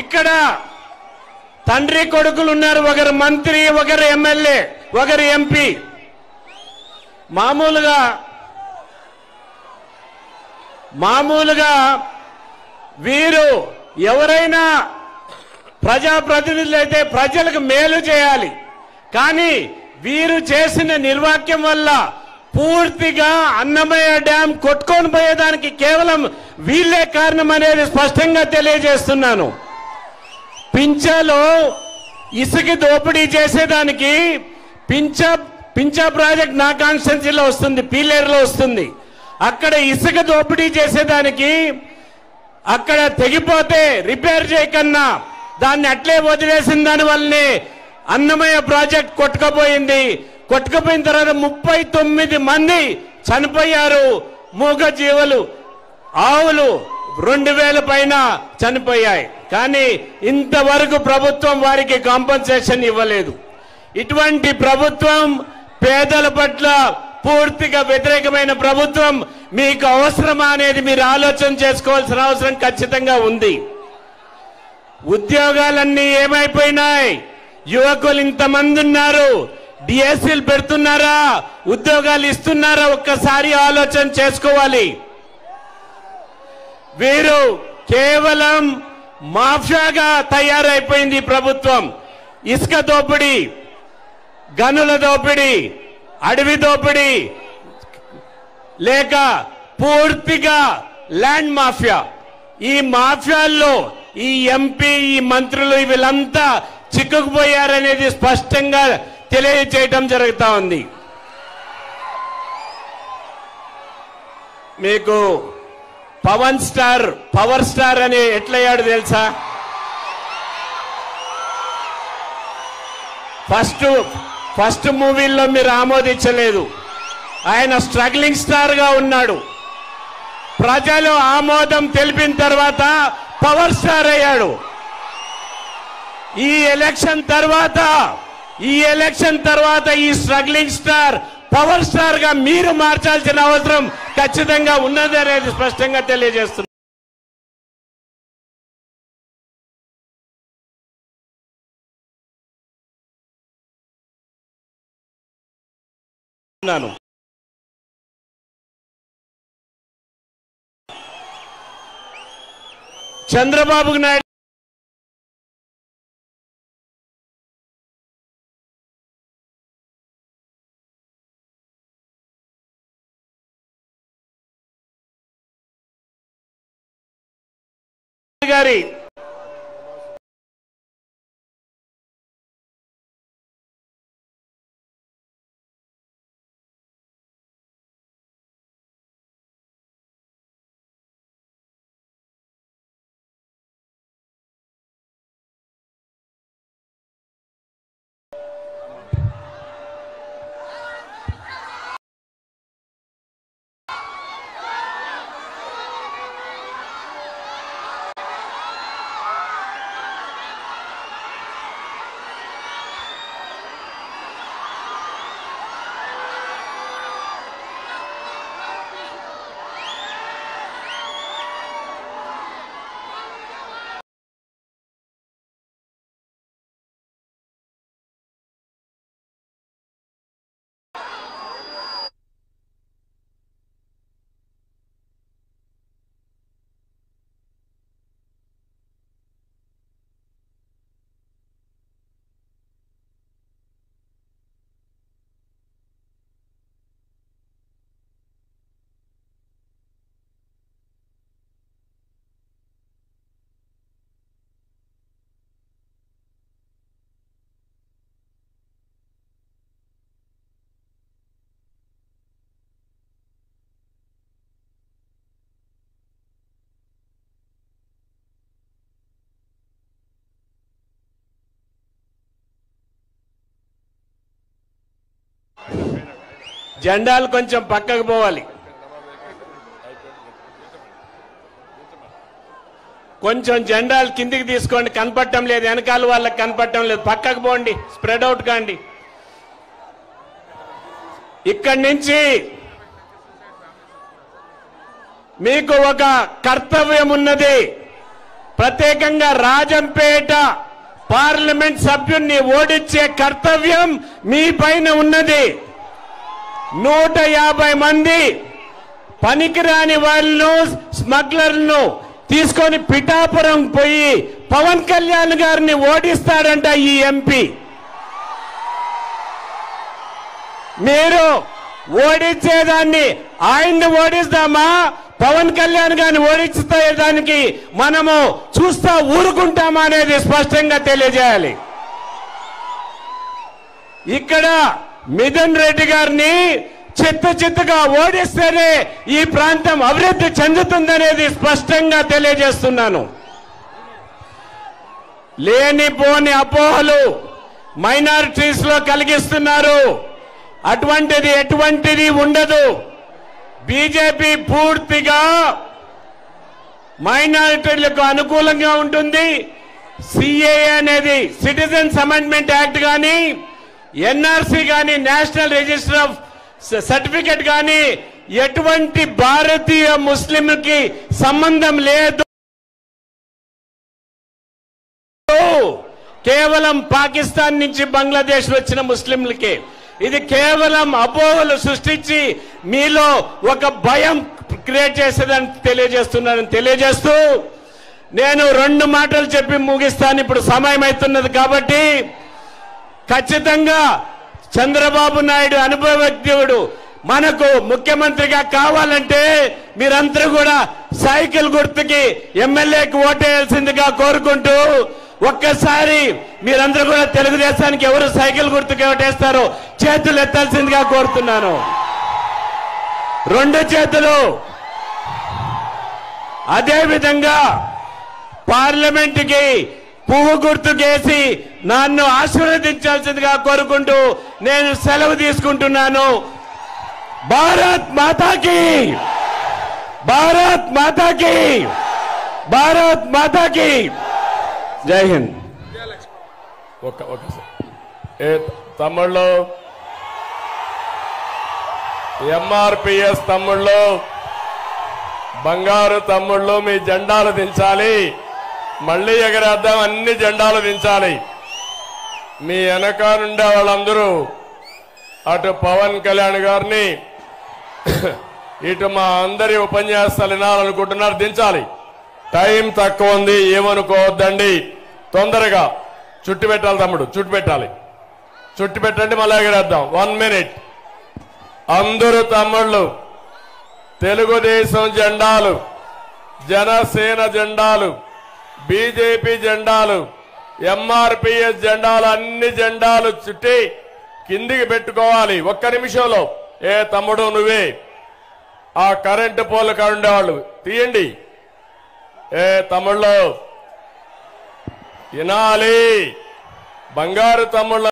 ఇక్కడ తండ్రి కొడుకులు ఉన్నారు, ఒకరు మంత్రి, ఒకరు ఎమ్మెల్యే, ఒకరు ఎంపీ. మామూలుగా వీరు ఎవరైనా ప్రజాప్రతినిధులు అయితే ప్రజలకు మేలు చేయాలి, కానీ వీరు చేసిన నిర్వాక్యం వల్ల పూర్తిగా అన్నమయ్య డ్యాం కొట్టుకొని పోయేదానికి కేవలం వీళ్ళే కారణం అనేది స్పష్టంగా తెలియజేస్తున్నాను. పింఛలో ఇసుక దోపిడీ చేసేదానికి పింఛ ప్రాజెక్ట్ నా కాన్స్టిట్యున్సీలో వస్తుంది, పీలేరులో వస్తుంది. అక్కడ ఇసుక దోపిడీ చేసేదానికి అక్కడ తెగిపోతే రిపేర్ చేయకన్నా దాన్ని అట్లే వదిలేసిన దాని వల్లనే అన్నమయ్య ప్రాజెక్ట్ కొట్టుకుపోయింది. కొట్టుకుపోయిన తర్వాత 39 మంది చనిపోయారు. మూగ జీవులు, ఆవులు 2000 పైన చనిపోయాయి. కానీ ఇంతవరకు ప్రభుత్వం వారికి కాంపన్సేషన్ ఇవ్వలేదు. ఇటువంటి ప్రభుత్వం పేదల పట్ల పూర్తిగా వ్యతిరేకమైన ప్రభుత్వం మీకు అవసరమా అనేది మీరు ఆలోచన చేసుకోవాల్సిన అవసరం ఖచ్చితంగా ఉంది. ఉద్యోగాలన్నీ ఏమైపోయినాయి? యువకులు ఇంతమంది ఉన్నారు, డిఎస్సీలు పెడుతున్నారా, ఉద్యోగాలు ఇస్తున్నారా? ఒక్కసారి ఆలోచన చేసుకోవాలి. వీరు కేవలం మాఫియాగా తయారైపోయింది ప్రభుత్వం. ఇసుక దోపిడీ, గనుల దోపిడీ, అడవి దోపిడీ, లేక పూర్తిగా ల్యాండ్ మాఫియా. ఈ మాఫియాల్లో ఈ ఎంపీ, ఈ మంత్రులు వీళ్ళంతా చిక్కుకుపోయారనేది స్పష్టంగా తెలియజేయడం జరుగుతా ఉంది. మీకు పవర్ స్టార్ అని ఎట్లయ్యాడు తెలుసా? ఫస్ట్ మూవీల్లో మీరు ఆమోదించలేదు. ఆయన స్ట్రగ్లింగ్ స్టార్ గా ఉన్నాడు. ప్రజలు ఆమోదం తెలిపిన తర్వాత పవర్ స్టార్ అయ్యాడు. ఈ ఎలక్షన్ తర్వాత ఈ స్ట్రగ్లింగ్ స్టార్ పవర్ స్టార్ గా మీరు మార్చాల్సిన అవసరం ఖచ్చితంగా ఉన్నది అనేది స్పష్టంగా తెలియజేస్తున్నాను. చంద్రబాబు నాయుడు గారి జెండాలు కొంచెం పక్కకు పోవాలి. కొంచెం జెండాలు కిందికి తీసుకోండి. కనపడటం లేదు, వెనకాల వాళ్ళకి కనపడటం లేదు. పక్కకు పోండి, స్ప్రెడ్ అవుట్ కాండి. ఇక్కడి నుంచి మీకు ఒక కర్తవ్యం ఉన్నది. ప్రత్యేకంగా రాజంపేట పార్లమెంట్ సభ్యుణ్ణి ఓడించే కర్తవ్యం మీ పైన ఉన్నది. 150 మంది పనికిరాని వాళ్ళను, స్మగ్లర్లను తీసుకొని పిఠాపురం పోయి పవన్ కళ్యాణ్ గారిని ఓడిస్తాడంట ఈ ఎంపీ. మీరు ఓడించేదాన్ని ఆయన్ని ఓడిస్తామా, పవన్ కళ్యాణ్ గారిని ఓడించేదానికి మనము చూస్తా ఊరుకుంటామా అనేది స్పష్టంగా తెలియజేయాలి. ఇక్కడ మిథున్ రెడ్డి గారిని చిత్తగా ఓడిస్తేనే ఈ ప్రాంతం అభివృద్ధి చెందుతుందనేది స్పష్టంగా తెలియజేస్తున్నాను. లేనిపోని అపోహలు మైనారిటీస్ లో కలిగిస్తున్నారు. ఎటువంటిది ఉండదు. బీజేపీ పూర్తిగా మైనారిటీలకు అనుకూలంగా ఉంటుంది. సిఏఏ అనేది సిటిజన్స్ అమెండ్మెంట్ యాక్ట్ కానీ, ఎన్ఆర్సీ కానీ, నేషనల్ రిజిస్టర్ ఆఫ్ సర్టిఫికెట్ కానీ ఎటువంటి భారతీయ ముస్లింలకి సంబంధం లేదు. కేవలం పాకిస్తాన్ నుంచి బంగ్లాదేశ్ వచ్చిన ముస్లింలకి. ఇది కేవలం అపోహలు సృష్టించి మీలో ఒక భయం క్రియేట్ చేసేదని తెలియజేస్తూ నేను 2 మాటలు చెప్పి ముగిస్తాను. ఇప్పుడు సమయం అవుతున్నది కాబట్టి ఖచ్చితంగా చంద్రబాబు నాయుడు అనుభవజ్ఞుడు మనకు ముఖ్యమంత్రిగా కావాలంటే మీరందరూ కూడా సైకిల్ గుర్తుకి ఎమ్మెల్యేకి ఓటేయాల్సిందిగా కోరుకుంటూ, ఒక్కసారి మీరందరూ కూడా తెలుగుదేశానికి ఎవరు సైకిల్ గుర్తుకి ఓటేస్తారో చేతులు ఎత్తాల్సిందిగా కోరుతున్నాను. 2 చేతులు. అదేవిధంగా పార్లమెంటుకి పువ్వు గుర్తుకేసి నన్ను ఆశీర్వదించాల్సిందిగా కోరుకుంటూ నేను సెలవు తీసుకుంటున్నాను. భారత్ మాతాకి, భారత్ మాతాకి, భారత్ మాతాకి. జై హింద్. తమ్ముళ్ళు, ఎంఆర్పిఎస్ తమ్ముళ్ళు, బంగారు తమ్ముళ్ళు, మీ జెండాలు దించాలి. మళ్ళీ ఎగరేద్దాం. అన్ని జెండాలు దించాలి. మీ వెనక నుండే వాళ్ళందరూ అటు పవన్ కళ్యాణ్ గారిని ఇటు మా అందరి ఉపన్యాసాలు వినాలనుకుంటున్నారు. దించాలి. టైం తక్కువ ఉంది, ఏమనుకోవద్దండి. తొందరగా చుట్టు పెట్టాలి తమ్ముడు, చుట్టు పెట్టాలి. చుట్టు పెట్టండి, మళ్ళీ ఎగరేద్దాం. 1 మినిట్. అందరూ తమ్ముళ్ళు తెలుగుదేశం జెండాలు, జనసేన జెండాలు, బీజేపీ జెండాలు, ఎంఆర్పిఎస్ జెండాలు, అన్ని జెండాలు చుట్టి కిందికి పెట్టుకోవాలి. 1 నిమిషంలో. తమ్ముడు నువ్వే ఆ కరెంటు పోలు ఉండేవాళ్ళు తీయండి. తమ్ముళ్ళు వినాలి. బంగారు తమ్ముళ్ళు